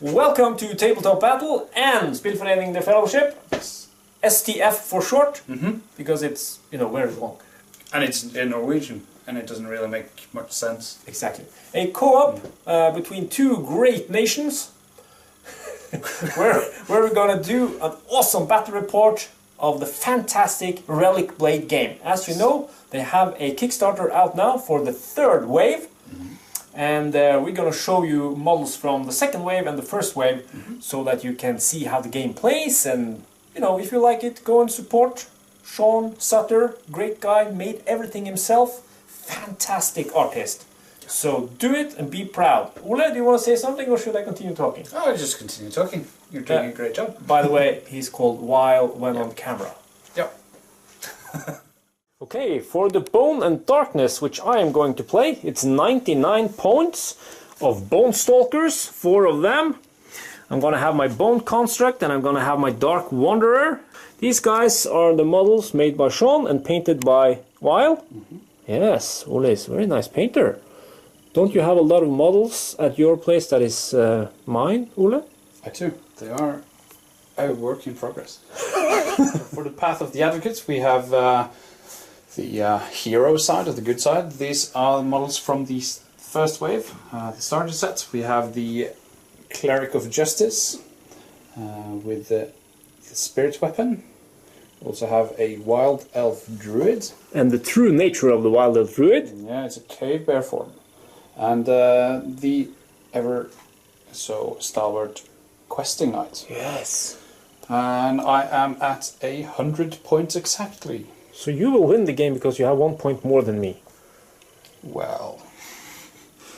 Welcome to Tabletop Battle and Spelforening the Fellowship. STF for short, because it's, very long. And it's in Norwegian, and it doesn't really make much sense. Exactly. A co-op between two great nations, where we're gonna do an awesome battle report of the fantastic Relicblade game. As you know, they have a Kickstarter out now for the third wave. And we're going to show you models from the second wave and the first wave, so that you can see how the game plays. And, if you like it, go and support Sean Sutter. Great guy, made everything himself. Fantastic artist. So do it and be proud. Ole, do you want to say something, or should I continue talking? Oh, I'll just continue talking. You're doing a great job. By the way, he's called Wild when on camera. Yep. Okay, for the Bone and Darkness, which I am going to play, it's 99 points of Bone Stalkers, 4 of them. I'm going to have my Bone Construct and I'm going to have my Dark Wanderer. These guys are the models made by Sean and painted by Wild. Yes, Ole is a very nice painter. Don't you have a lot of models at your place that is mine, Ole? I do. They are a work in progress. For the Path of the Advocates, we have the hero side, or the good side. These are models from the first wave, the starter set. We have the Cleric of Justice with the Spirit Weapon. We also have a Wild Elf Druid. And the true nature of the Wild Elf Druid. Yeah, it's a cave bear form. And the ever so stalwart Questing Knight. Yes. And I am at 100 points exactly. So you will win the game because you have 1 point more than me. Well.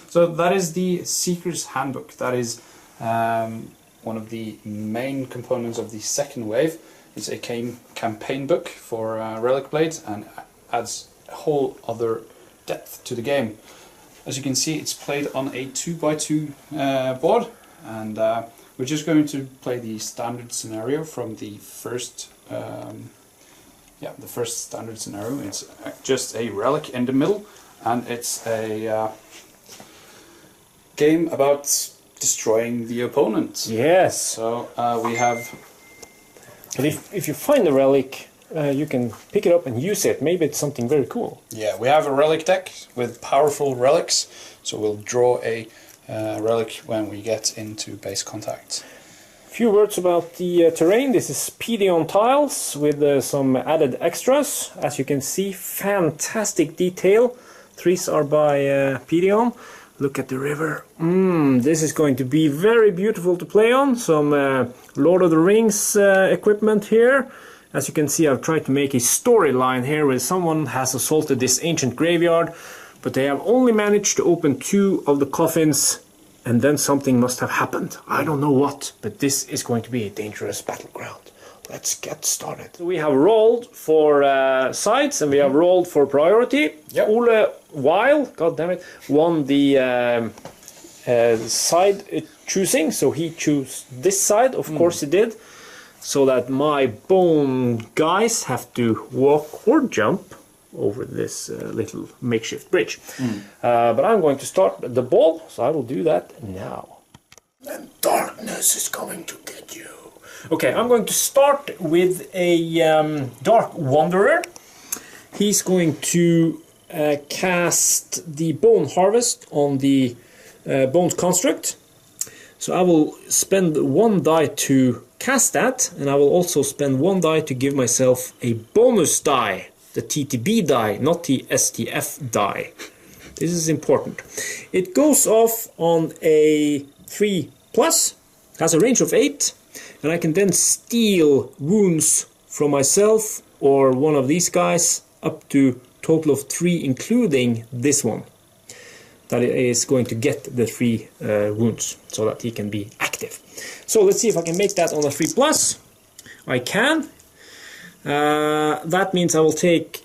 So that is the Seeker's Handbook. That is one of the main components of the second wave. It's a campaign book for Relicblade and adds a whole other depth to the game. As you can see, it's played on a 2x2 board, and we're just going to play the standard scenario from the first the first standard scenario. It's just a relic in the middle, and it's a game about destroying the opponent. Yes. So we have... But if you find a relic, you can pick it up and use it. Maybe it's something very cool. Yeah, we have a relic deck with powerful relics, so we'll draw a relic when we get into base contact. Few words about the terrain. This is Pedion tiles with some added extras. As you can see, fantastic detail. Trees are by Pedion. Look at the river. This is going to be very beautiful to play on. Some Lord of the Rings equipment here. As you can see, I've tried to make a storyline here where someone has assaulted this ancient graveyard, but they have only managed to open 2 of the coffins. And then something must have happened. I don't know what, but this is going to be a dangerous battleground. Let's get started. We have rolled for sides and we have rolled for priority. Yep. Ole Wild, god damn it, won the side choosing, so he chose this side. Of course he did. So that my bone guys have to walk or jump over this little makeshift bridge. But I'm going to start the ball, so I will do that now. And darkness is going to get you. Okay, I'm going to start with a Dark Wanderer. He's going to cast the Bone Harvest on the Bones Construct. So I will spend 1 die to cast that, and I will also spend 1 die to give myself a bonus die. The TTB die, not the STF die. This is important. It goes off on a 3+, has a range of 8, and I can then steal wounds from myself or one of these guys up to total of 3, including this one. That is going to get the 3 wounds, so that he can be active. So let's see if I can make that on a 3+. I can. That means I will take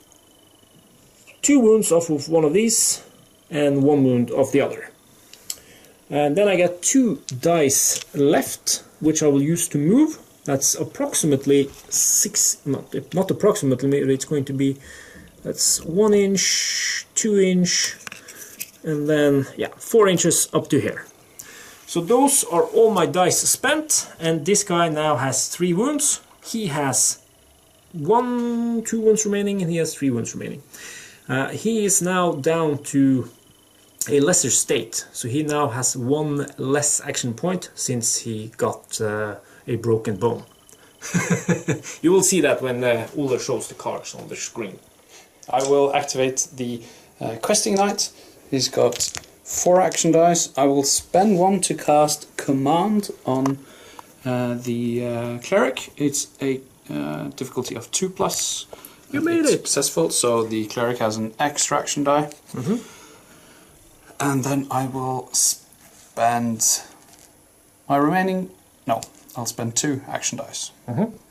2 wounds off of one of these and 1 wound off the other. And then I get 2 dice left, which I will use to move. That's approximately 6, not approximately, it's going to be, that's 1 inch, 2 inch, and then, yeah, 4 inches up to here. So those are all my dice spent, and this guy now has 3 wounds. He has 2 wounds remaining, and he has 3 wounds remaining. He is now down to a lesser state, so he now has 1 less action point since he got a broken bone. You will see that when Ulla shows the cards on the screen. I will activate the questing knight. He's got 4 action dice. I will spend 1 to cast command on the cleric. It's a difficulty of 2+. You made it! Successful, so the cleric has an extra action die. And then I will spend my remaining... No, I'll spend 2 action dice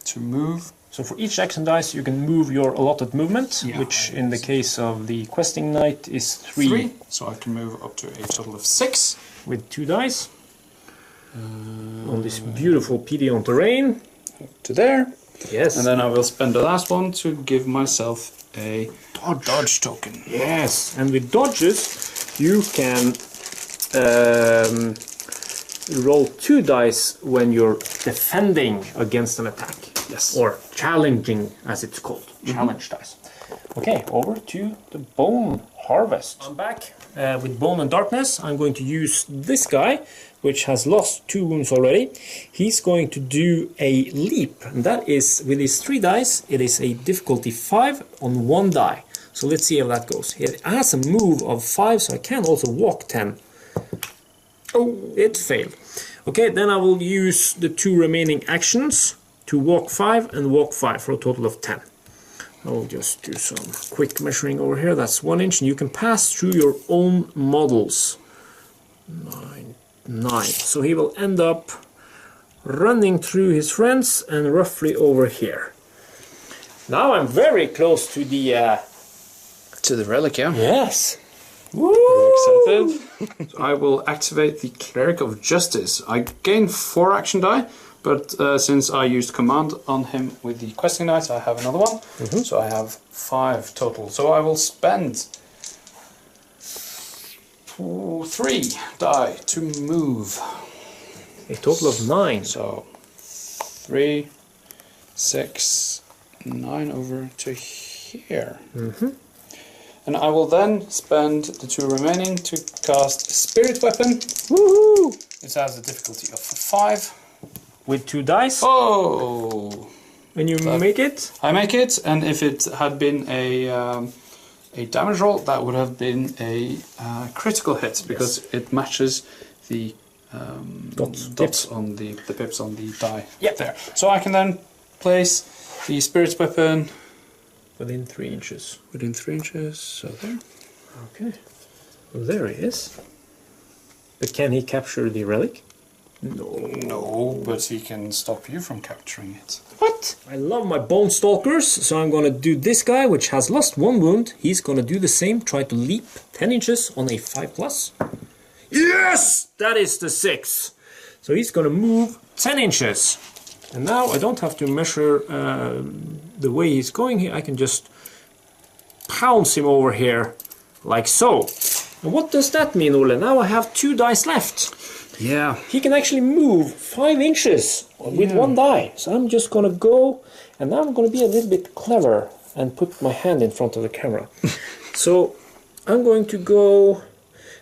to move. So for each action dice you can move your allotted movement, which in the case of the questing knight is 3. So I can move up to a total of 6. With 2 dice. On this beautiful Pidion terrain. To there. Yes. And then I will spend the last one to give myself a dodge token. Yes, and with dodges you can roll 2 dice when you're defending against an attack. Yes. Or challenging, as it's called. Challenge dice. Okay, over to the Bone Harvest. I'm back with Bone and Darkness. I'm going to use this guy, which has lost 2 wounds already. He's going to do a leap, and that is, with his 3 dice, it is a difficulty 5 on 1 die. So let's see how that goes. It has a move of 5, so I can also walk 10. Oh, it failed. Okay, then I will use the 2 remaining actions to walk 5 and walk 5 for a total of 10. I'll just do some quick measuring over here. That's 1 inch, and you can pass through your own models. 9. So he will end up running through his friends and roughly over here. Now I'm very close to the relic, yeah? Yes. Woo! Very excited. So I will activate the Cleric of Justice. I gain 4 action die, but since I used command on him with the questing knight, I have another one. So I have 5 total. So I will spend 3 die to move. A total of 9. So 3, 6, 9 over to here. And I will then spend the 2 remaining to cast Spirit Weapon. Woohoo! It has a difficulty of 5. With 2 dice. Oh! And you make it? I make it, and if it had been a damage roll, that would have been a critical hit, because it matches the dots on the pips on the die. There. So I can then place the Spirit Weapon within 3 inches. Within 3 inches, so there. Okay. Well, there he is. But can he capture the relic? No, but he can stop you from capturing it. What? I love my Bone Stalkers, so I'm gonna do this guy, which has lost 1 wound. He's gonna do the same, try to leap 10 inches on a 5+. Yes! That is the 6. So he's gonna move 10 inches. And now I don't have to measure the way he's going here. I can just pounce him over here, like so. And what does that mean, Ole? Now I have 2 dice left. Yeah. He can actually move 5 inches with 1 die. So I'm just gonna go, and now I'm gonna be a little bit clever and put my hand in front of the camera. So I'm going to go.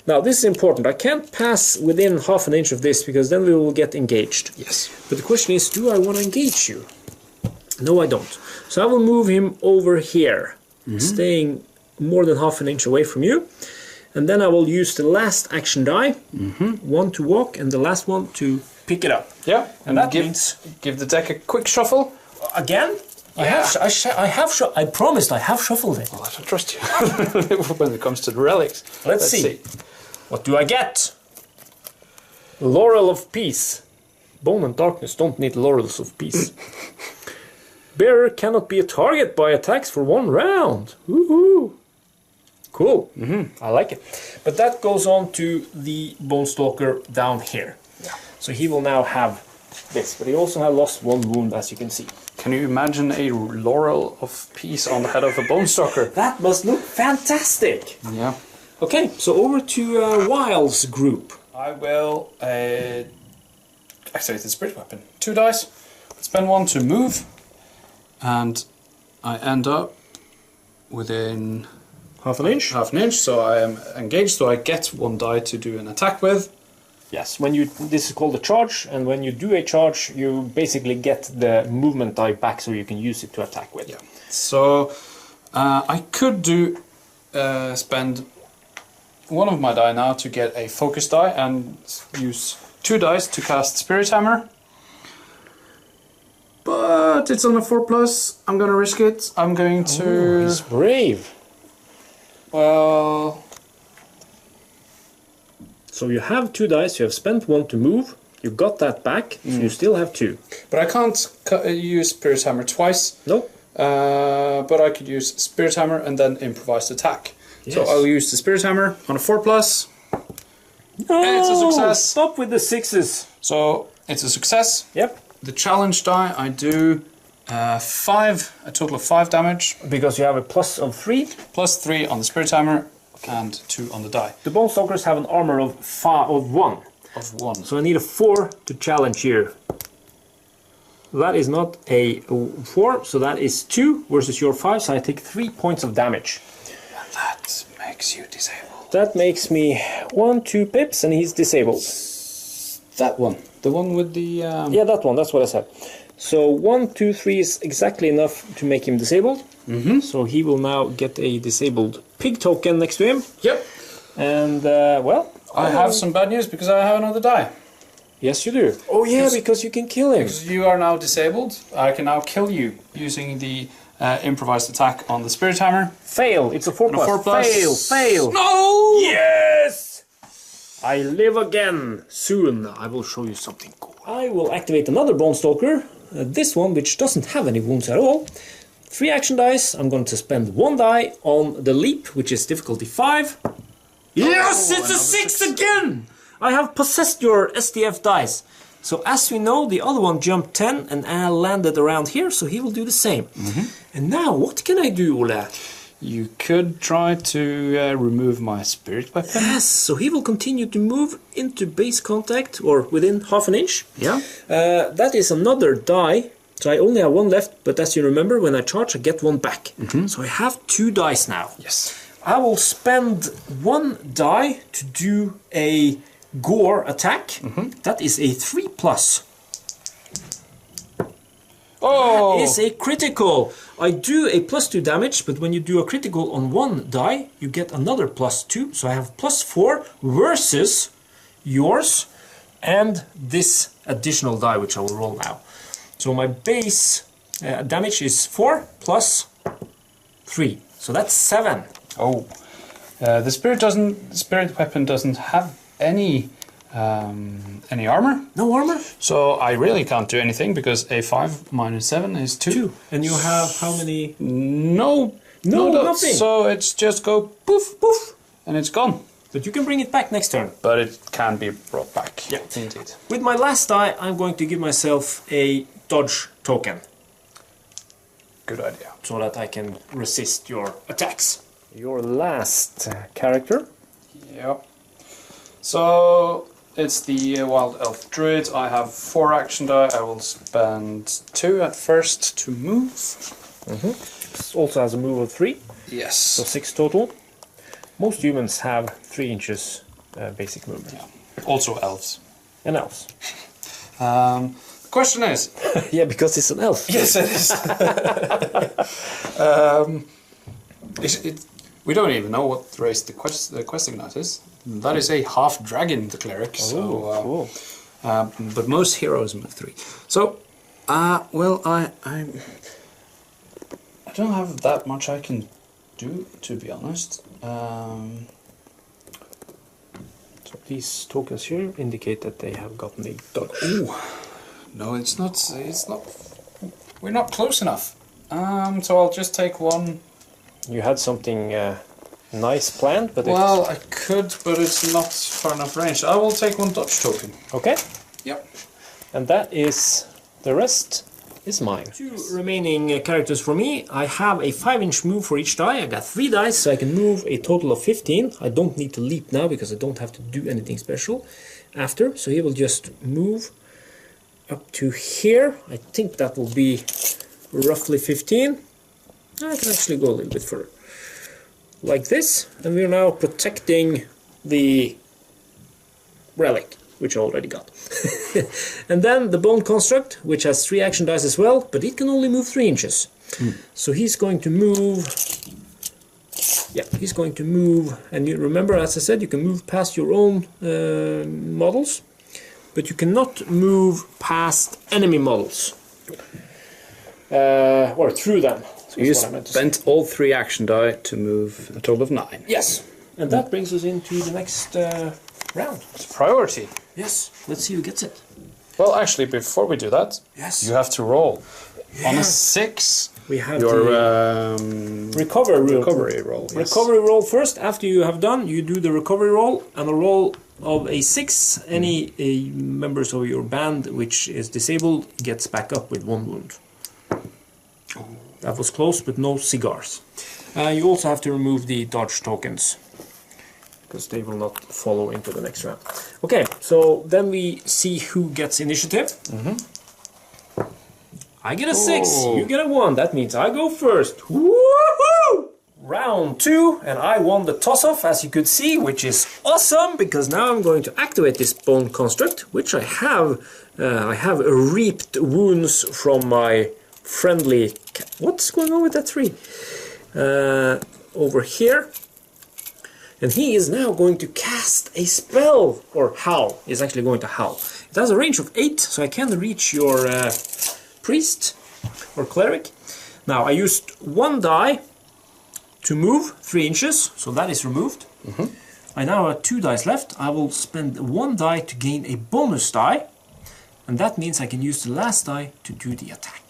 Now this is important. I can't pass within half an inch of this, because then we will get engaged. Yes. But the question is, do I want to engage you? No, I don't. So I will move him over here, staying more than half an inch away from you. And then I will use the last action die, 1 to walk, and the last one to pick it up. Yeah, and that means give the deck a quick shuffle. Again? Yeah. I promised I have shuffled it. Well, I don't trust you when it comes to the relics. Let's see. What do I get? Laurel of Peace. Bone and Darkness don't need laurels of peace. Bearer cannot be a target by attacks for 1 round. Woohoo! Cool. I like it. But that goes on to the Bone Stalker down here. Yeah. So he will now have this, but he also has lost 1 wound, as you can see. Can you imagine a laurel of peace on the head of a Bone Stalker? That must look fantastic. Yeah. Okay, so over to Wiles' group. I will activate the spirit weapon. 2 dice, spend 1 to move, and I end up within half an inch. Half an inch, so I am engaged, so I get 1 die to do an attack with. Yes, this is called a charge, and when you do a charge, you basically get the movement die back, so you can use it to attack with. Yeah. So I could spend 1 of my die now to get a focus die and use 2 dice to cast Spirit Hammer. But it's on a 4+. I'm gonna risk it. I'm going to. Oh, he's brave. Well. So you have 2 dice, you have spent 1 to move, you got that back, so you still have 2. But I can't use Spirit Hammer twice. Nope. But I could use Spirit Hammer and then improvised attack. Yes. So I'll use the Spirit Hammer on a 4+. No! And it's a success. Stop with the 6s. So it's a success. Yep. The challenge die, I do a total of 5 damage. Because you have a plus of 3. Plus 3 on the Spirit Hammer and 2 on the die. The Bone Stalkers have an armor of 1. Of 1. So I need a 4 to challenge here. That is not a 4, so that is 2 versus your 5, so I take 3 points of damage. And that makes you disabled. That makes me 1, 2 pips, and he's disabled. That one. The one with the... Yeah, that one, that's what I said. So 1, 2, 3 is exactly enough to make him disabled. Mm-hmm. So he will now get a disabled pig token next to him. Yep. And, well... I have some bad news because I have another die. Yes, you do. Oh, yeah, because you can kill him. Because you are now disabled, I can now kill you using the improvised attack on the Spirit Hammer. Fail. It's a 4+. And a 4+. Fail. Fail. No! Yes! I live again. Soon I will show you something cool. I will activate another Bone Stalker. This one, which doesn't have any wounds at all. 3 action dice. I'm going to spend 1 die on the leap, which is difficulty 5. Yes! It's a 6 again! I have possessed your STF dice. So as we know, the other one jumped 10 and Al landed around here, so he will do the same. Mm-hmm. And now, what can I do, Ole? You could try to remove my spirit weapon. Yes, so he will continue to move into base contact, or within half an inch. Yeah. That is another die. So I only have 1 left, but as you remember, when I charge, I get 1 back. Mm-hmm. So I have 2 dice now. Yes. I will spend 1 die to do a gore attack. Mm-hmm. That is a 3+. Oh! That is a critical. I do a +2 damage, but when you do a critical on 1 die, you get another +2. So I have +4 versus yours and this additional die, which I will roll now. So my base damage is 4 plus 3. So that's 7. Oh. The spirit weapon doesn't have any armor. No armor? So I really can't do anything because a 5 minus 7 is 2. And you have how many? No dots. Nothing. So it's just go poof, poof, and it's gone. But you can bring it back next turn. But it can be brought back. Yeah, indeed. With my last die, I'm going to give myself a dodge token. Good idea. So that I can resist your attacks. Your last character. Yep. So it's the Wild Elf Druid. I have 4 action die. I will spend 2 at first to move. Mm-hmm. This also has a move of 3. Yes. So 6 total. Most humans have 3 inches basic movement. Yeah. Also elves. And elves. The question is... Yeah, because it's an elf. Yes, it is. We don't even know what race the questing knight is. That is a half dragon, the cleric. Oh, cool. But most heroes move 3. So, well, I don't have that much I can do, to be honest. So these tokens here indicate that they have gotten a dodge. Ooh. No, it's not. We're not close enough. So I'll just take 1. You had something nice planned, but well, I could, but it's not far enough range. I will take 1 dodge token. Okay. Yep. And that is the rest. is mine. 2 remaining characters for me. I have a 5-inch move for each die. I got 3 dice, so I can move a total of 15. I don't need to leap now because I don't have to do anything special after. So he will just move up to here. I think that will be roughly 15. I can actually go a little bit further. Like this. And we're now protecting the relic, which I already got. And then the bone construct, which has 3 action dice as well, but it can only move 3 inches. So he's going to move. Yeah, he's going to move. And you remember, as I said, you can move past your own models, but you cannot move past enemy models. Or through them. So you spent all 3 action die to move a total of 9. Yes. And that brings us into the next round. It's priority. Yes. Let's see who gets it. Well, actually, before we do that, yes, you have to roll. Yeah. On a 6, we have your recovery roll. Yes. Recovery roll first. After you have done, you do the recovery roll, and a roll of a 6. Any members of your band which is disabled gets back up with 1 wound. That was close, but no cigars. You also have to remove the dodge tokens, because they will not follow into the next round. Okay, so then we see who gets initiative. I get a 6, you get a 1. That means I go first. Woohoo! Round 2, and I won the toss-off, as you could see, which is awesome, because now I'm going to activate this bone construct, which I have. I have reaped wounds from my friendly... What's going on with that 3? Over here. And he is now going to cast a spell, or howl. He's actually going to howl. It has a range of 8, so I can reach your priest or cleric. Now, I used 1 die to move 3 inches, so that is removed. I now have 2 dice left. I will spend 1 die to gain a bonus die, and that means I can use the last die to do the attack.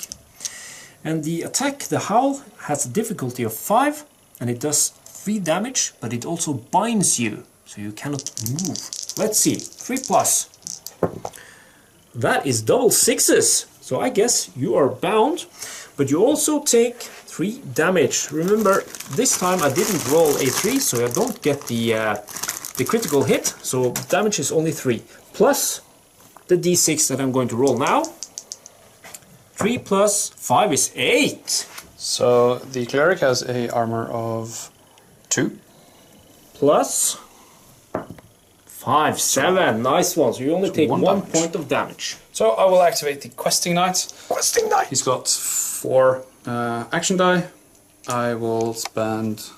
And the attack, the howl, has a difficulty of 5, and it does 3 damage, but it also binds you, so you cannot move. Let's see, 3 plus. That is double 6s, so I guess you are bound, but you also take 3 damage. Remember, this time I didn't roll a 3, so I don't get the critical hit, so damage is only 3. Plus the d6 that I'm going to roll now. 3 plus 5 is 8. So the cleric has a armor of 2. Plus 5, 7. Nice one. So you only take 1 point of damage. So I will activate the questing knight. Questing knight. He's got 4 action die. I will spend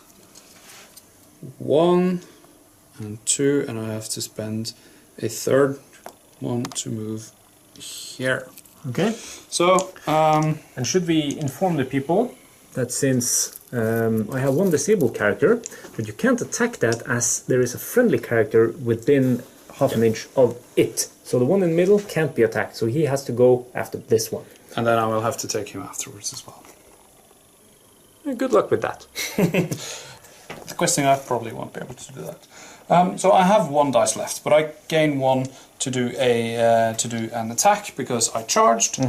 1 and 2, and I have to spend a 3rd one to move here. Okay. So, and should we inform the people that since I have 1 disabled character, but you can't attack that as there is a friendly character within half an inch of it. So the one in the middle can't be attacked, so he has to go after this one. And then I will have to take him afterwards as well. Good luck with that. The questing I probably won't be able to do that. So I have 1 dice left, but I gain 1 to do an attack because I charged.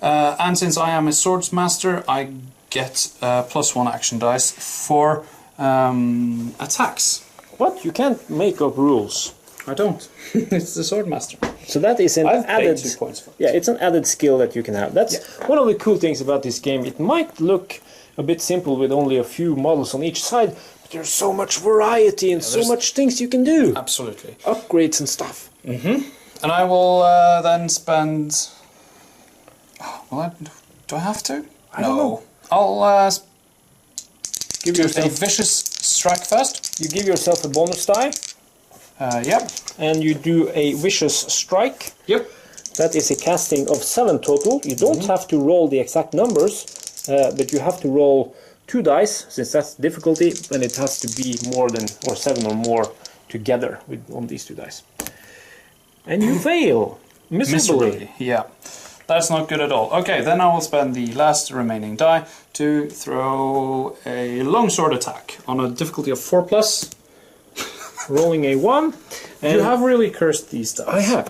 And since I am a swords master, I get +1 action dice for attacks. What? You can't make up rules. I don't. It's the sword master. So that is an added 2 points for it. Yeah, it's an added skill that you can have. That's one of the cool things about this game. It might look a bit simple with only a few models on each side, but there's so much variety and so much things you can do. Absolutely. Upgrades and stuff. And I will then spend... do I have to? I don't know. I'll give do yourself a vicious strike first. You give yourself a bonus die. Yep. And you do a vicious strike. Yep. That is a casting of 7 total. You don't have to roll the exact numbers, but you have to roll 2 dice, since that's the difficulty, and it has to be more than, or 7 or more together on these 2 dice. And you fail miserably. Yeah. That's not good at all. Okay, then I will spend the last remaining die to throw a longsword attack on a difficulty of 4+. Rolling a 1. And you have really cursed these dice. I have.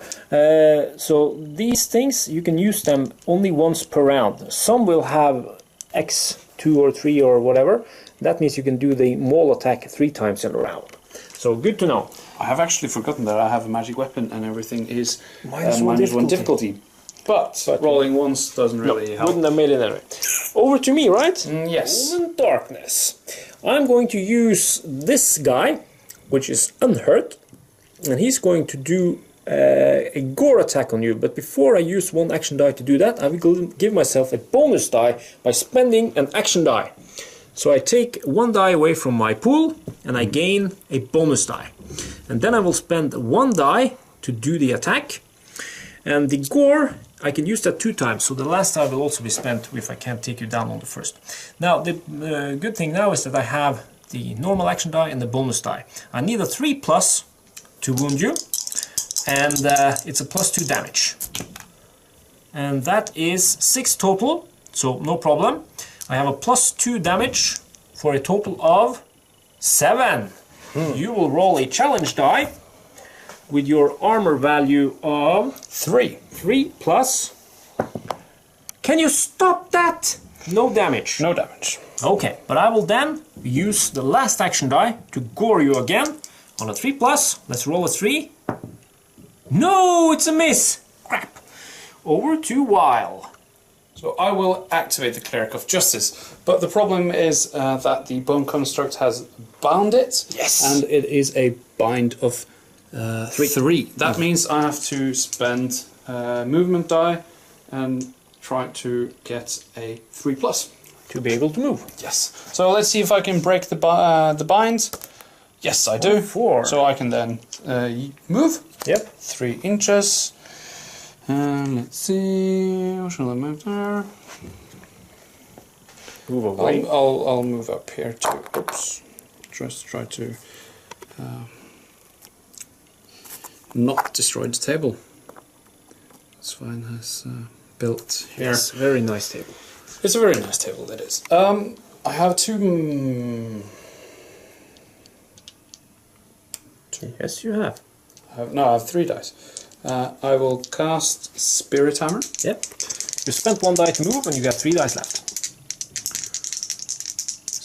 So these things, you can use them only once per round. Some will have X2 or 3 or whatever. That means you can do the maul attack 3 times in a round. So good to know. I have actually forgotten that I have a magic weapon and everything is -1 difficulty. But rolling once doesn't really help. Wouldn't have made it anyway. Over to me, right? Yes. Golden Darkness. I'm going to use this guy, which is unhurt, and he's going to do a gore attack on you. But before I use 1 action die to do that, I will give myself a bonus die by spending an action die. So I take 1 die away from my pool, and I gain a bonus die. And then I will spend 1 die to do the attack. And the gore, I can use that 2 times, so the last die will also be spent if I can't take you down on the first. Now, the good thing now is that I have the normal action die and the bonus die. I need a 3+ to wound you, and it's a +2 damage. And that is 6 total, so no problem. I have a +2 damage for a total of 7. You will roll a challenge die with your armor value of 3. 3+. Can you stop that? No damage. No damage. Okay, but I will then use the last action die to gore you again on a 3+. Let's roll a 3. No, it's a miss. Crap. Over to Weil. So I will activate the Cleric of Justice, but the problem is that the Bone Construct has bound it. Yes. And it is a bind of 3. That means I have to spend movement die and try to get a 3+. To be able to move. Yes. So let's see if I can break the bind. Yes, I do. 4. So I can then move. Yep. 3 inches. Let's see. How shall I move there? Move away. I'll move up here too. Oops. Just try to not destroy the table. That's fine. Has built here. Yes, very nice table. It's a very nice table. That is. I have 2. Yes, you have. I have 3 dice. I will cast Spirit Hammer. Yep. You spent 1 die to move, and you got 3 dice left.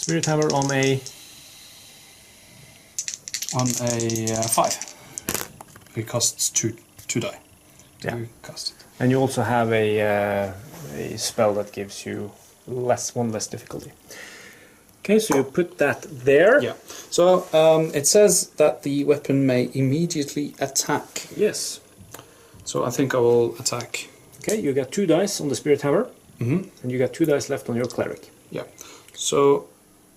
Spirit Hammer on a 5. It costs 2 die. Yeah. To cast it. And you also have a spell that gives you 1 less difficulty. Okay, so you put that there. Yeah. So it says that the weapon may immediately attack. Yes. So I think I will attack. Okay, you got 2 dice on the Spirit Hammer, Mm-hmm. and you got 2 dice left on your Cleric. Yeah. So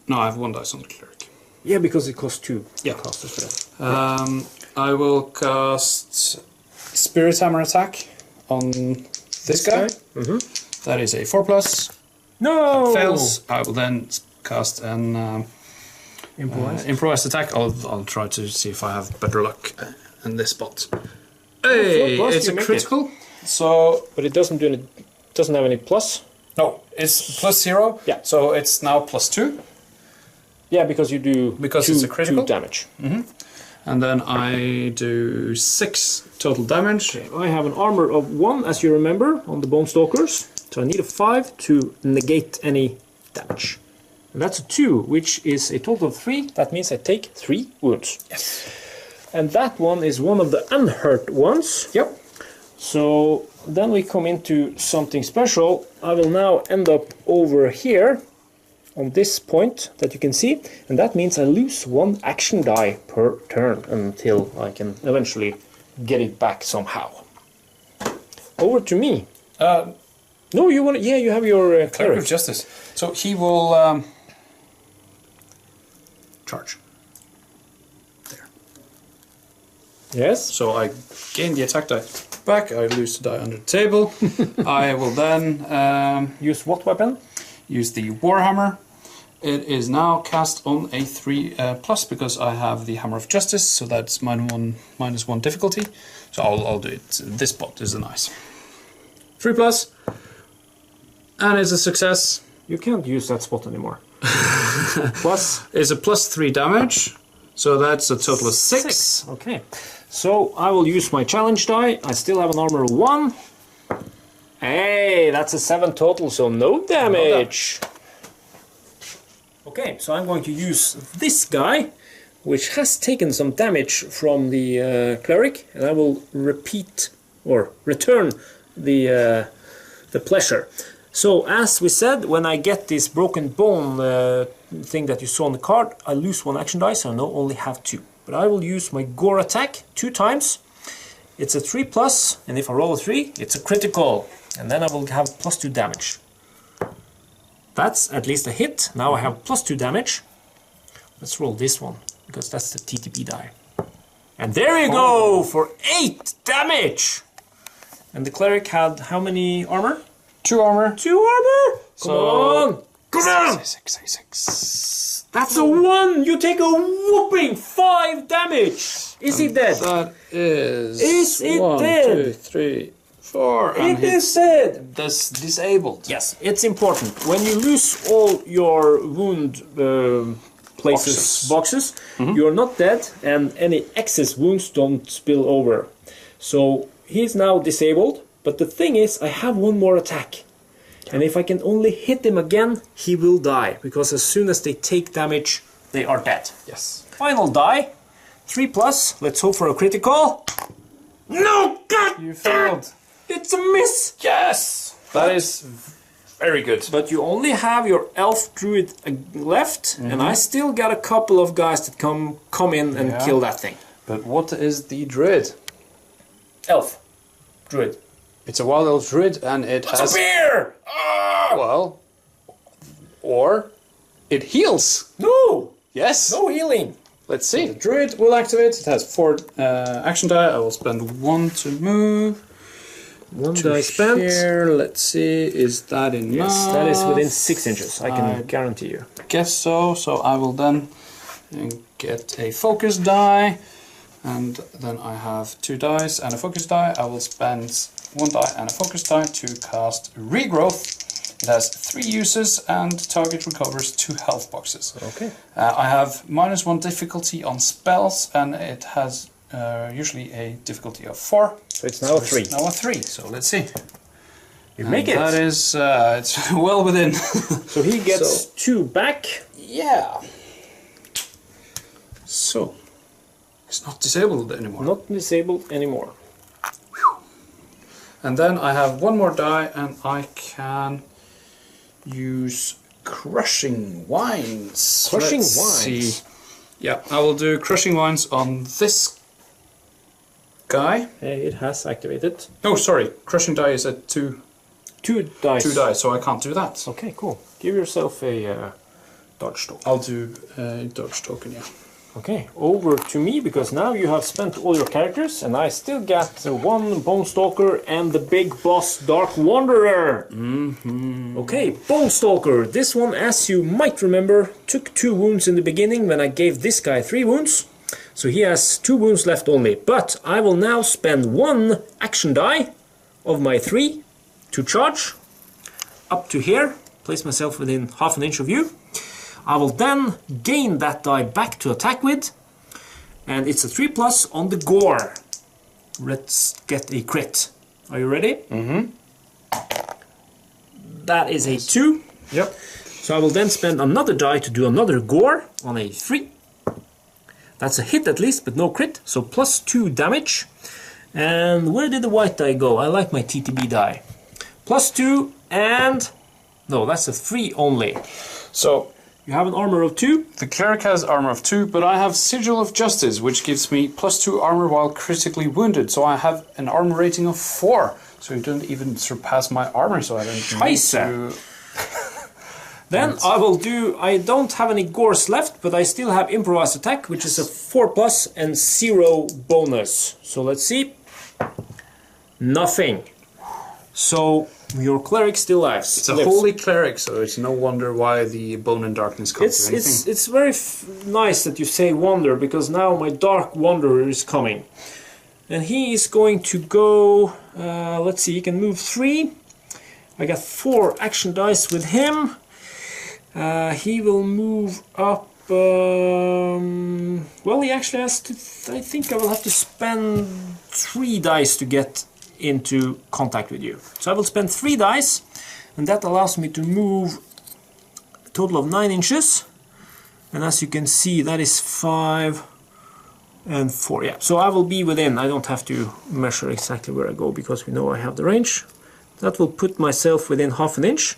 no, I have 1 dice on the Cleric. Yeah, because it costs 2. Yeah. Cost the spell. I will cast Spirit Hammer attack on this guy. Mm-hmm. That is a 4+. No! Fails. I will then cast an improvised attack. I'll try to see if I have better luck in this spot. Hey, 4+, it's you a make critical. So But it doesn't do any. Doesn't have any plus. no, it's +0. Yeah. So it's now +2. Yeah, because you do Because 2, it's a critical? 2 damage. And then I do 6 total damage. Okay, I have an armor of 1, as you remember, on the Bone Stalkers. So I need a 5 to negate any damage. And that's a 2, which is a total of 3. That means I take 3 wounds. Yes. And that one is one of the unhurt ones. Yep. So then we come into something special. I will now end up over here on this point that you can see, and that means I lose 1 action die per turn until I can eventually get it back somehow. Over to me. No, you want? Yeah, you have your Cleric Cleric. of Justice. So he will charge. There. Yes. So I gain the attack die back. I lose the die under the table. I will then Use what weapon? use the Warhammer. It is now cast on a 3+ because I have the Hammer of Justice, so that's -1 difficulty. So I'll do it. This spot is a nice 3+, and it's a success. You can't use that spot anymore. Plus It's a +3 damage, so that's a total of 6. Okay. So I will use my challenge die. I still have an armor of 1. Hey, that's a 7 total, so no damage. Okay, so I'm going to use this guy, which has taken some damage from the cleric, and I will repeat or return the pleasure. So as we said, when I get this broken bone thing that you saw on the card, I lose 1 action die, so I now only have 2. But I will use my gore attack 2 times. It's a 3+, and if I roll a 3, it's a critical. And then I will have +2 damage. That's at least a hit. Now I have +2 damage. Let's roll this one, because that's the TTP die. And there you go, for 8 damage! And the cleric had how many armor? 2 armor. 2 armor! Come on! Come on! 6. That's a 1! You take a whooping 5 damage! Is he dead? That is... Is it 1, dead? 2, 3, 4. It is dead! That's disabled. Yes, it's important. When you lose all your wound boxes, you're not dead, and any excess wounds don't spill over. So he's now disabled, but the thing is, I have 1 more attack. And if I can only hit him again, he will die, because as soon as they take damage, they are dead. Yes. Final die, 3+, let's hope for a critical. No, God! You failed. It's a miss! Yes! That is very good. But you only have your elf druid left, and I still got a couple of guys that come in and kill that thing. But what is the druid? Elf. Druid. It's a wild elf druid, and it has... a bear! Well... Or... It heals! No! Yes! No healing! Let's see. The druid will activate. It has 4 action die. I will spend 1 to move. 1 die spent. Here, let's see. Is that enough? Yes, that is within 6 inches, I can guarantee you. Guess so. So I will then get a focus die. And then I have 2 dice and a focus die. I will spend 1 die and a focus die to cast Regrowth. It has 3 uses and target recovers 2 health boxes. Okay. I have -1 difficulty on spells, and it has usually a difficulty of 4. So it's now a 3. It's now a 3. So let's see. You make it. That is it's well within. So he gets 2 back. Yeah. So it's not disabled anymore. Not disabled anymore. And then I have 1 more die, and I can use Crushing Wines. Crushing Let's Wines? see. Yeah, I will do Crushing Wines on this guy. It has activated. Oh, sorry. Crushing die is at 2 dice. 2 dice, so I can't do that. Okay, cool. Give yourself a dodge token. I'll do dodge token, yeah. Okay, over to me, because now you have spent all your characters, and I still got 1 Bone Stalker and the big boss Dark Wanderer. Okay, Bone Stalker. This one, as you might remember, took 2 wounds in the beginning when I gave this guy 3 wounds. So he has 2 wounds left only. But I will now spend 1 action die of my 3 to charge up to here. Place myself within half an inch of you. I will then gain that die back to attack with, and it's a 3+ on the gore. Let's get a crit. Are you ready? That is a 2. Yep. So I will then spend another die to do another gore on a 3. That's a hit at least, but no crit, so +2 damage. And where did the white die go? I like my TTB die. +2 and... no, that's a 3 only. So you have an armor of 2. the cleric has armor of 2, but I have Sigil of Justice, which gives me +2 armor while critically wounded. So I have an armor rating of 4. So you don't even surpass my armor, so I don't need to... Then I will do... I don't have any gores left, but I still have improvised attack, which is a 4+ and 0 bonus. So let's see. Nothing. So your cleric still lives. It's a holy cleric, so it's no wonder why the Bone and Darkness comes to anything. It's very nice that you say wonder, because now my Dark Wanderer is coming. And he is going to go... let's see, he can move 3. I got 4 action dice with him. He will move up well, he actually has to. I think I will have to spend 3 dice to get into contact with you. So I will spend 3 dice, and that allows me to move a total of 9 inches. And as you can see, that is 5 and 4. Yeah. So I will be within. I don't have to measure exactly where I go because we know I have the range. That will put myself within ½ an inch.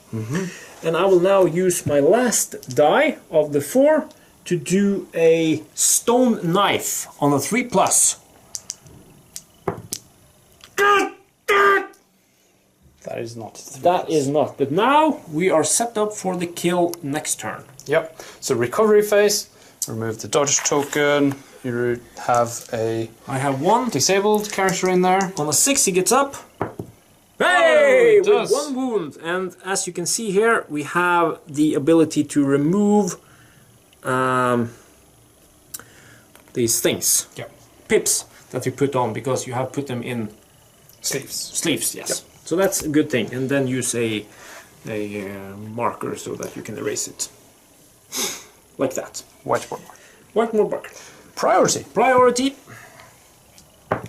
And I will now use my last die of the 4 to do a stone knife on a 3+. That is not. That is not. But now we are set up for the kill next turn. Yep. So recovery phase. Remove the dodge token. You have a. I have 1 disabled character in there. On a 6 he gets up. Hey! Oh, with 1 wound. And as you can see here, we have the ability to remove these things. Yep. Pips that we put on because you have put them in Sleeves. sleeves, yes. Yep. So that's a good thing. And then use a marker so that you can erase it. Like that. Whiteboard marker. Whiteboard marker. Priority. Priority.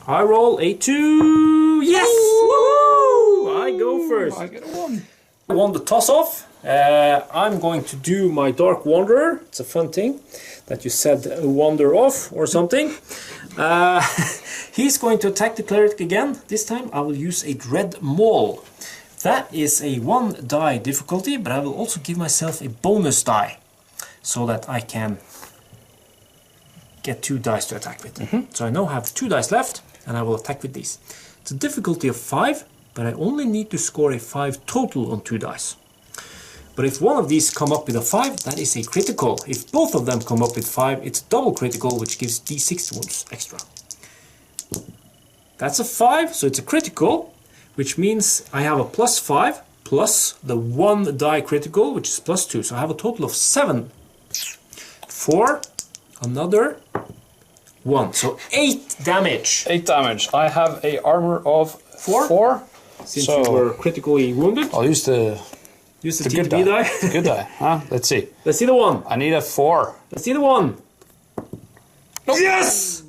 I roll a 2. Yes! Woohoo! I go first. I get a 1. I won the toss-off. I'm going to do my Dark Wanderer. It's a fun thing that you said wander off or something. He's going to attack the cleric again. This time I will use a Dread Maul. That is a 1 die difficulty, but I will also give myself a bonus die so that I can get 2 dice to attack with. So I now have 2 dice left and I will attack with these. It's a difficulty of 5, but I only need to score a 5 total on 2 dice. But if one of these come up with a 5, that is a critical. If both of them come up with 5, it's double critical, which gives d6 wounds extra. That's a 5, so it's a critical, which means I have a +5 plus the 1 die critical, which is +2. So I have a total of 7 for another 1. So 8 damage. 8 damage. I have a armor of 4. Since so you were critically wounded. I'll use the TTB good die. The good die. Huh? Let's see. Let's see the 1. I need a 4. Let's see the 1. Nope. Yes!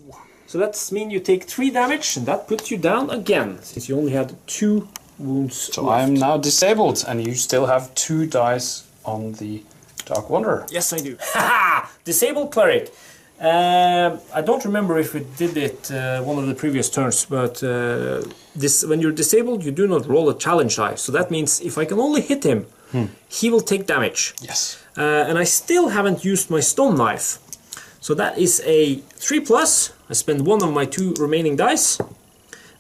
So that means you take 3 damage, and that puts you down again, since you only had 2 wounds So left. I'm now disabled, and you still have 2 dice on the Dark Wanderer. Yes, I do. Haha! Disabled cleric. I don't remember if we did it one of the previous turns, but when you're disabled, you do not roll a challenge die. So that means if I can only hit him, he will take damage. Yes. And I still haven't used my stone knife. So that is a 3+. I spend 1 of my 2 remaining dice.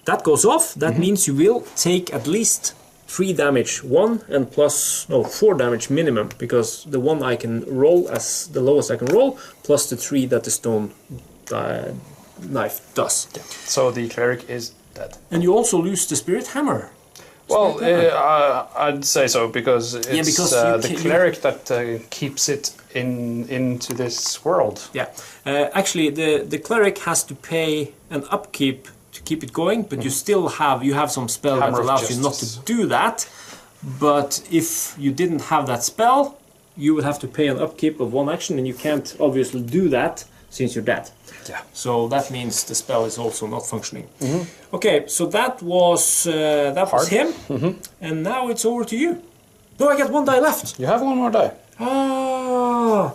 That goes off. That means you will take at least 3 damage. 1 and 4 damage minimum, because the 1 I can roll as the lowest I can roll, plus the 3 that the stone knife does. Yeah. So the cleric is dead. And you also lose the spirit hammer. Well, I'd say so, because it's the cleric that keeps it into this world. Yeah, actually, the cleric has to pay an upkeep to keep it going, but you still have some spell Hammer that of allows you not to do that. But if you didn't have that spell, you would have to pay an upkeep of 1 action, and you can't obviously do that since you're dead. Yeah. So that means the spell is also not functioning. Okay, so that was him, and now it's over to you. No, I got 1 die left. You have 1 more die. Ah,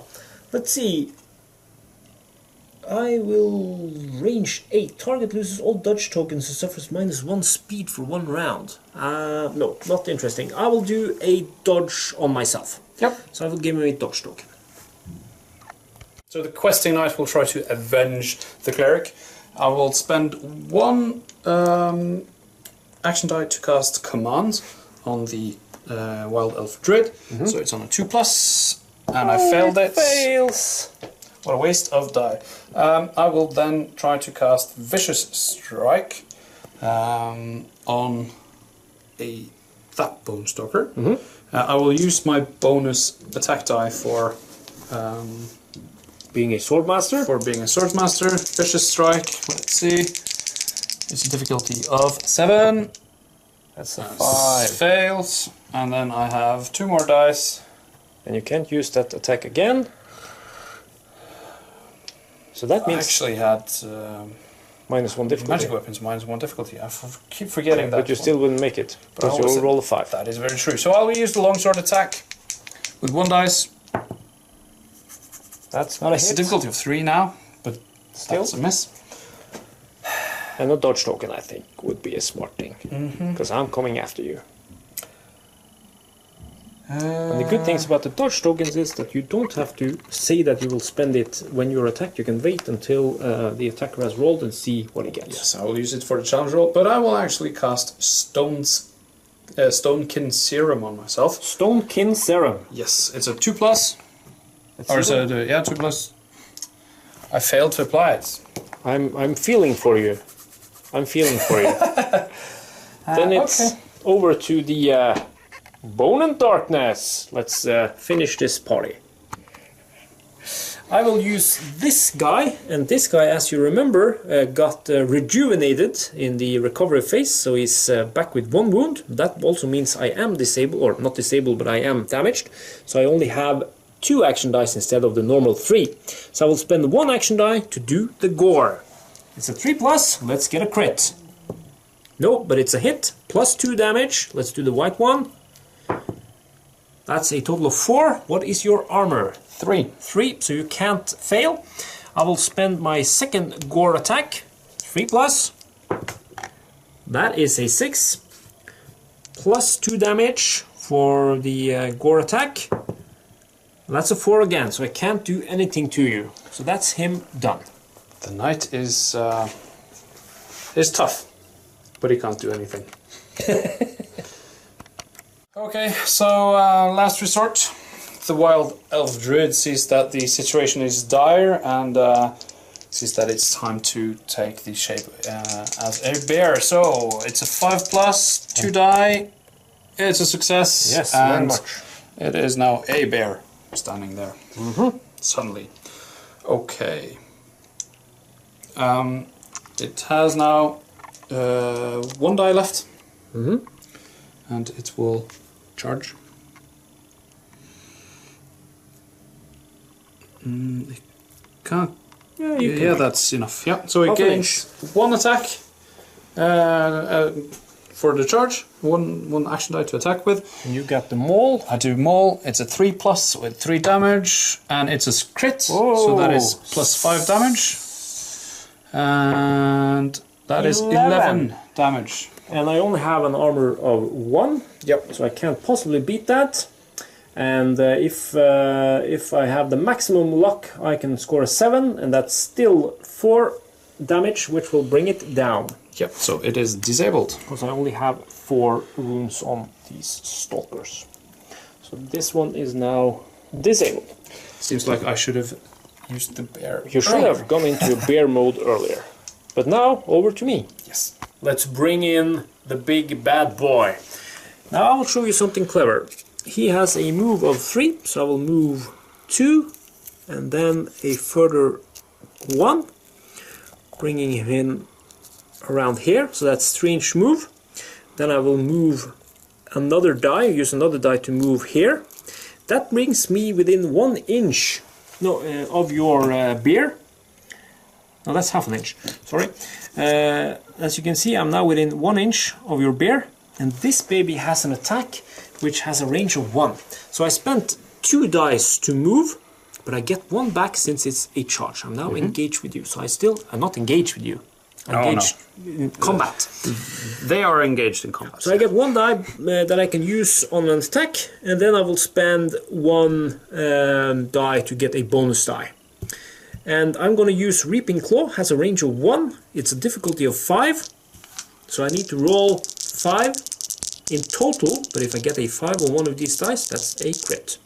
let's see. I will range 8. Target loses all dodge tokens and suffers -1 speed for 1 round. No, not interesting. I will do a dodge on myself. Yep. So I will give him a dodge token. So the questing knight will try to avenge the cleric. I will spend 1 action die to cast command on the wild elf druid. So it's on a 2+, and I failed it. Fails. What a waste of die. I will then try to cast Vicious Strike on that Bone Stalker. I will use my bonus attack die for being a swordmaster. Vicious Strike. Let's see. It's a difficulty of 7. That's a 5. Fails. And then I have 2 more dice. And you can't use that attack again. So that means actually had -1 difficulty. magic weapons -1 difficulty. I keep forgetting that. But you still wouldn't make it because But you I will always- roll a 5. That is very true. So I will use the longsword attack with 1 dice. That's not a It's a hit. difficulty of 3 now, but Still. that's a miss. And a dodge token, I think, would be a smart thing. Because I'm coming after you. And the good things about the dodge tokens is that you don't have to say that you will spend it when you're attacked. You can wait until the attacker has rolled and see what he gets. Yes, I will use it for the challenge roll, but I will actually cast Stonekin Serum on myself. Stonekin Serum. Yes, it's a 2+. That's Or is it. it, yeah, 2+. I failed to apply it. I'm feeling for you. I'm feeling for you. Then it's okay. over to the Bone and Darkness. Let's finish this party. I will use this guy, and this guy, as you remember, got rejuvenated in the recovery phase, so he's back with 1 wound. That also means I am disabled, or not disabled, but I am damaged. So I only have 2 action dice instead of the normal 3. So I will spend 1 action die to do the gore. It's a 3+, let's get a crit. No, but it's a hit, +2 damage. Let's do the white one. That's a total of 4. What is your armor? 3. 3, so you can't fail. I will spend my second gore attack, 3+. That is a 6. +2 damage for the gore attack. That's a 4 again, so I can't do anything to you. So that's him done. The knight is tough, but he can't do anything. Okay, so last resort. The wild elf druid sees that the situation is dire and sees that it's time to take the shape as a bear. So it's a 5+, 2 die. It's a success. Yes, very and much. it is now a bear standing there. Suddenly. Okay. It has now 1 die left. And it will charge. It can't. Yeah, that's enough. Yeah, so it gains 1 attack for the charge. One action die to attack with. And you got the maul. I do maul. It's a 3+ with 3 damage, and it's a crit, so that is +5 damage, and that is 11 damage. And I only have an armor of 1. Yep. So I can't possibly beat that. And if I have the maximum luck, I can score a 7, and that's still 4 damage, which will bring it down. Yep. So it is disabled. Because I only have 4 runes on these stalkers. So this one is now disabled. Seems like I should have used the bear. You should have gone into bear mode earlier. But now, over to me. Yes. Let's bring in the big bad boy. Now I will show you something clever. He has a move of 3, so I will move 2 and then a further 1, bringing him in around here, so that's 3-inch move. Then I will move another die, use another die to move here. That brings me within 1 inch of your bear. No, that's half an inch, sorry. As you can see, I'm now within 1 inch of your bear, and this baby has an attack which has a range of 1. So I spent 2 dice to move, but I get 1 back since it's a charge. I'm now engaged with you, so I'm not engaged with you. Engaged in combat. They are engaged in combat. So I get 1 die that I can use on an attack, and then I will spend 1 die to get a bonus die. And I'm going to use Reaping Claw, has a range of 1, it's a difficulty of 5, so I need to roll 5 in total, but if I get a 5 on one of these dice, that's a crit.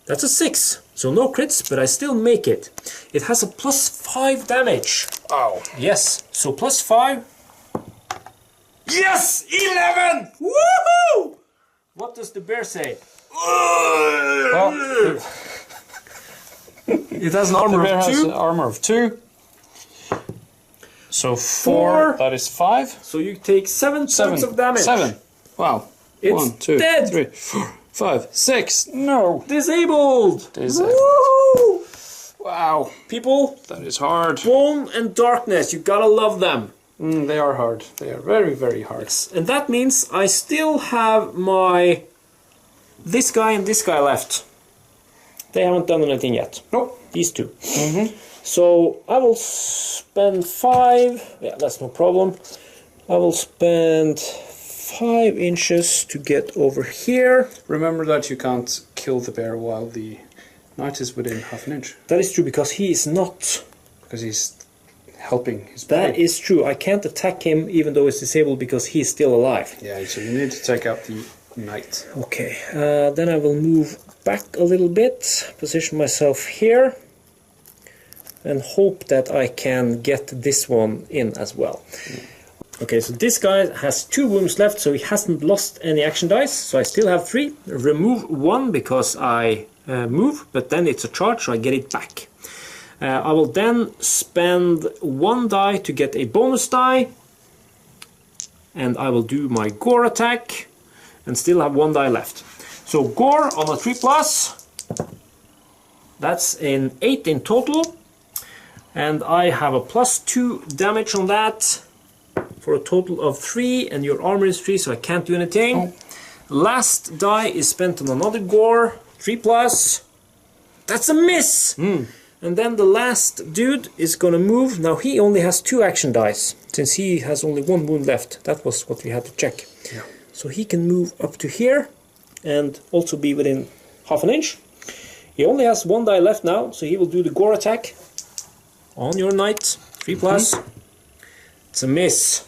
That's a 6, so no crits, but I still make it. It has a +5 damage. Oh. Yes, so +5. Yes! 11! Woohoo! What does the bear say? Well, it has an armor the bear of 2. has an armor of 2. So 4, that is 5. So you take 7 points of damage. 7. Wow. It's 1, 2, dead. 3, 4, 5, 6. No. Disabled! Disabled. Woo! Wow. People, That is hard. bone and darkness, you gotta love them. They are hard. They are very, very hard. Yes. And that means I still have my... this guy and this guy left. They haven't done anything yet. Nope. These two. So I will spend 5. Yeah, that's no problem. I will spend 5 inches to get over here. Remember that you can't kill the bear while the knight is within half an inch. That is true because he is not. Because he's helping his That body. is true. I can't attack him even though he's disabled because he's still alive. Yeah, so you need to take out the knight. Okay, then I will move back a little bit, position myself here, and hope that I can get this one in as well. Okay, so this guy has 2 wounds left, so he hasn't lost any action dice, so I still have 3. Remove 1 because I move, but then it's a charge, so I get it back. I will then spend 1 die to get a bonus die, and I will do my gore attack, and still have 1 die left. So gore on a 3+, that's an 8 in total, and I have a +2 damage on that for a total of 3, and your armor is 3, so I can't do anything. Oh. Last die is spent on another gore, 3+, that's a miss! And then the last dude is gonna move. Now he only has 2 action dice, since he has only 1 wound left. That was what we had to check. Yeah. So he can move up to here and also be within half an inch. He only has 1 die left now, so he will do the gore attack on your knight, 3+. It's a miss.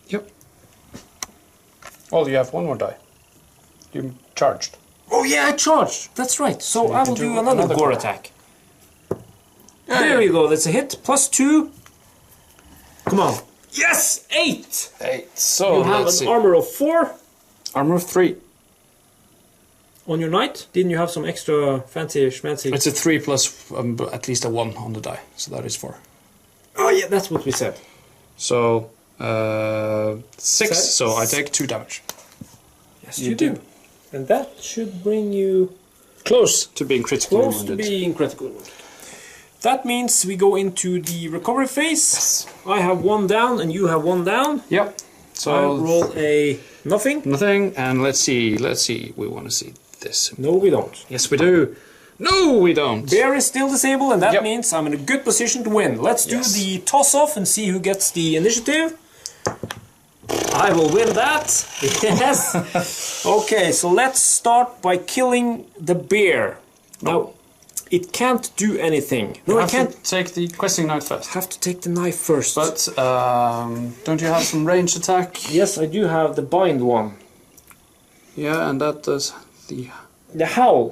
Yep. Oh, you have 1 more die. You charged. Oh yeah, I charged. That's right. So I will do another gore attack. There we go. That's a hit. +2. Come on. Yes, 8. 8. So You have let's an see. armor of 4 Armor of 3. on your knight. Didn't you have some extra fancy schmancy? It's a 3 plus at least a 1 on the die, so that is 4. Oh yeah, that's what we said. So 6. Six. So I take 2 damage. Yes, you do. And that should bring you Close to being critically close wounded. to being critical wounded. That means we go into the recovery phase. Yes. I have 1 down and you have 1 down. Yep. So I'll roll a nothing. nothing, and let's see. We want to see this. No, we don't. Yes, we do. No, we don't. Bear is still disabled, and that Yep. means I'm in a good position to win. Let's do Yes. the toss-off and see who gets the initiative. I will win that. Yes. Okay, so let's start by killing the bear. Now, it can't do anything. No, You it have can't. to take the questing knife first. Have to take the knife first. But don't you have some range attack? yes, I do have the bind one. Yeah, and that does the... The howl.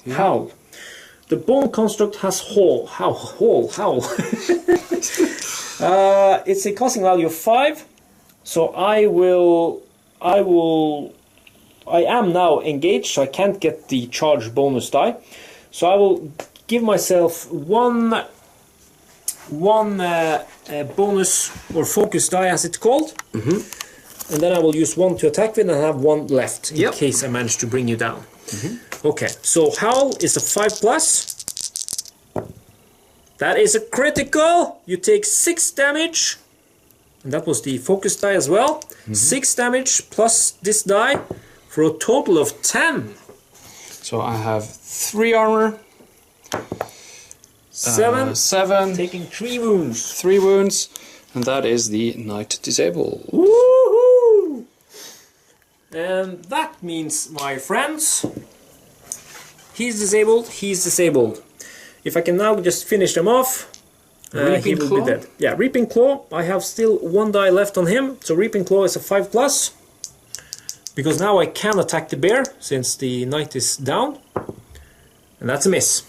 Yeah. Howl. The bone construct has howl. It's a costing value of 5. So I am now engaged, so I can't get the charge bonus die. So I will give myself one bonus or focus die, as it's called. And then I will use 1 to attack with, and I have 1 left in case I manage to bring you down. Okay, so Howl is a 5+. That is a critical. You take 6 damage. And that was the focus die as well. 6 damage plus this die for a total of 10. So I have 3 armor. 7. 7. Taking 3 wounds. 3 wounds. And that is the knight disabled. Woohoo! And that means, my friends, he's disabled. If I can now just finish them off, he will be dead. Yeah, Reaping Claw, I have still 1 die left on him, so Reaping Claw is a 5+. Because now I can attack the bear, since the knight is down. And that's a miss.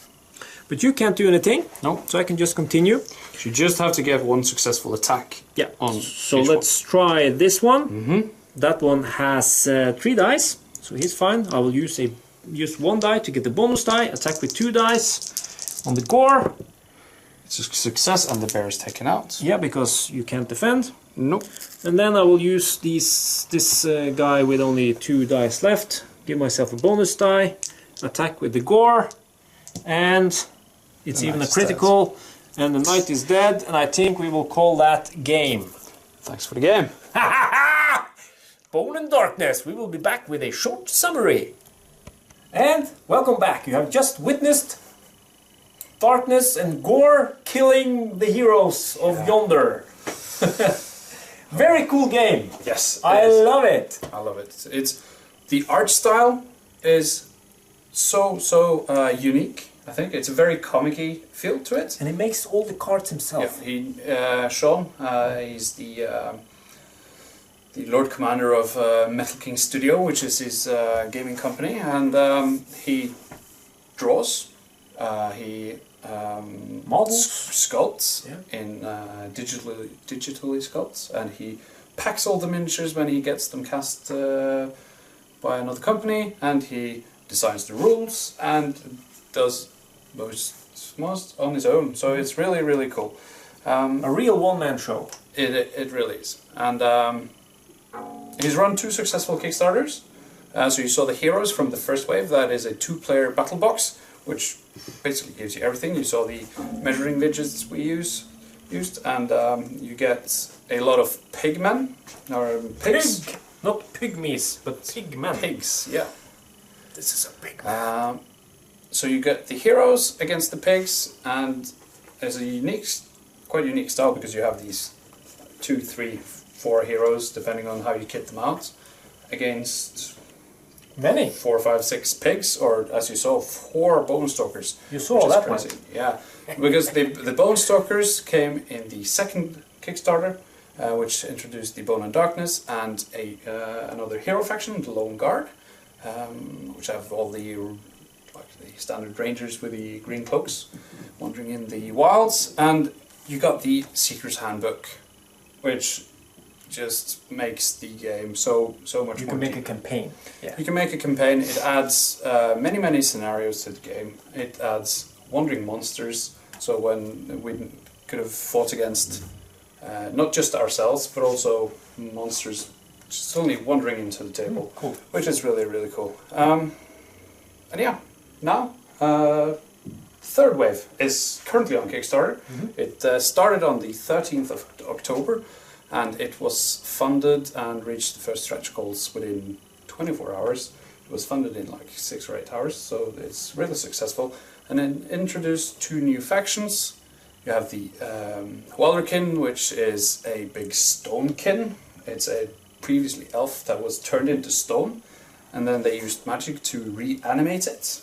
But you can't do anything, No. so I can just continue. You just have to get 1 successful attack. Yeah, On so each let's try this one. That one has 3 dice, so he's fine. I will use 1 die to get the bonus die, attack with 2 dice on the gore. It's a success, and the bear is taken out. Yeah, because you can't defend. Nope. And then I will use this guy with only 2 dice left, give myself a bonus die, attack with the gore, and it's The even a knight's critical, and the knight is dead, and I think we will call that game. Thanks for the game. Bone and Darkness. We will be back with a short summary. And welcome back. You have just witnessed darkness and gore killing the heroes of Yonder. Very cool game. Yes, I love it. I love it. It's the art style is so unique. I think it's a very comic-y feel to it. And he makes all the cards himself. Yeah, Sean, he's the Lord Commander of Metal King Studio, which is his gaming company, and he draws, he models, sculpts in digitally sculpts, and he packs all the miniatures when he gets them cast by another company, and he designs the rules and does most on his own. So it's really cool. A real one-man show. It really is, and he's run 2 successful Kickstarters. So you saw the Heroes from the first wave. That is a 2-player battle box, which basically gives you everything. You saw the measuring midgets we used, and you get a lot of pigmen, or pigs. Pig! Not pygmies, but pigmen. Pigs, yeah. This is a big man. So you get the heroes against the pigs, and it's a quite unique style, because you have these 2, 3, 4 heroes, depending on how you kit them out, against many 4, 5, 6 pigs, or as you saw, 4 bone stalkers. You saw that one. Yeah, because the bone stalkers came in the second Kickstarter, which introduced the Bone and Darkness and another hero faction, the Lone Guard, which have all the standard rangers with the green cloaks wandering in the wilds, and you got the Seeker's Handbook, which just makes the game so much more. You can make a campaign. Yeah. You can make a campaign. It adds many scenarios to the game. It adds wandering monsters. So when we could have fought against not just ourselves, but also monsters suddenly wandering into the table, cool. Which is really cool. And yeah, now third wave is currently on Kickstarter. It started on the 13th of October. And it was funded and reached the first stretch goals within 24 hours. It was funded in like 6 or 8 hours, so it's really successful. And then introduced 2 new factions. You have the Wellerkin, which is a big stonekin. It's a previously elf that was turned into stone, and then they used magic to reanimate it.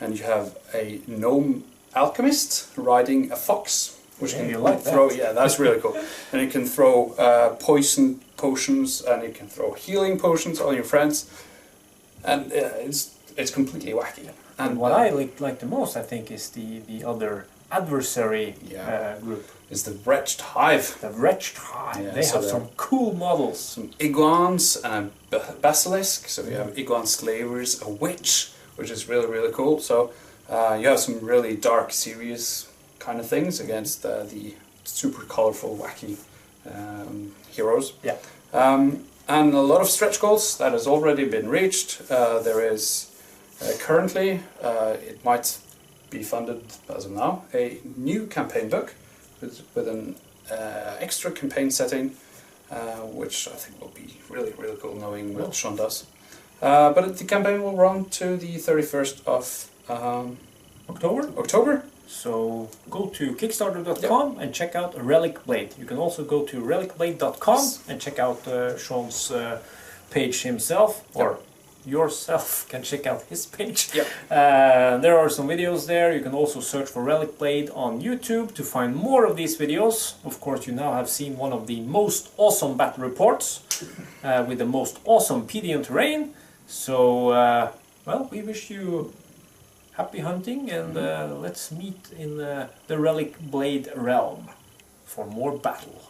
And you have a gnome alchemist riding a fox, which can throw. Yeah, that's really cool. And it can throw poison potions, and it can throw healing potions on your friends, and it's completely wacky. And what I like the most, I think, is the other adversary group. Is the Wretched Hive. The Wretched Hive. Yeah, they have some cool models. Some iguans and a basilisk. So you have iguan slavers, a witch, which is really cool. So you have some really dark, serious kind of things against the super colorful, wacky heroes. Yeah. And a lot of stretch goals that has already been reached. There is currently, it might be funded as of now, a new campaign book with an extra campaign setting, which I think will be really cool, knowing what Sean does. But the campaign will run to the 31st of October. So go to Kickstarter.com and check out Relicblade. You can also go to Relicblade.com and check out Sean's page himself, or yourself can check out his page. There are some videos there. You can also search for Relicblade on YouTube to find more of these videos. Of course, you now have seen one of the most awesome battle reports with the most awesome PD and terrain. So, well, we wish you happy hunting, and let's meet in the Relicblade realm for more battle.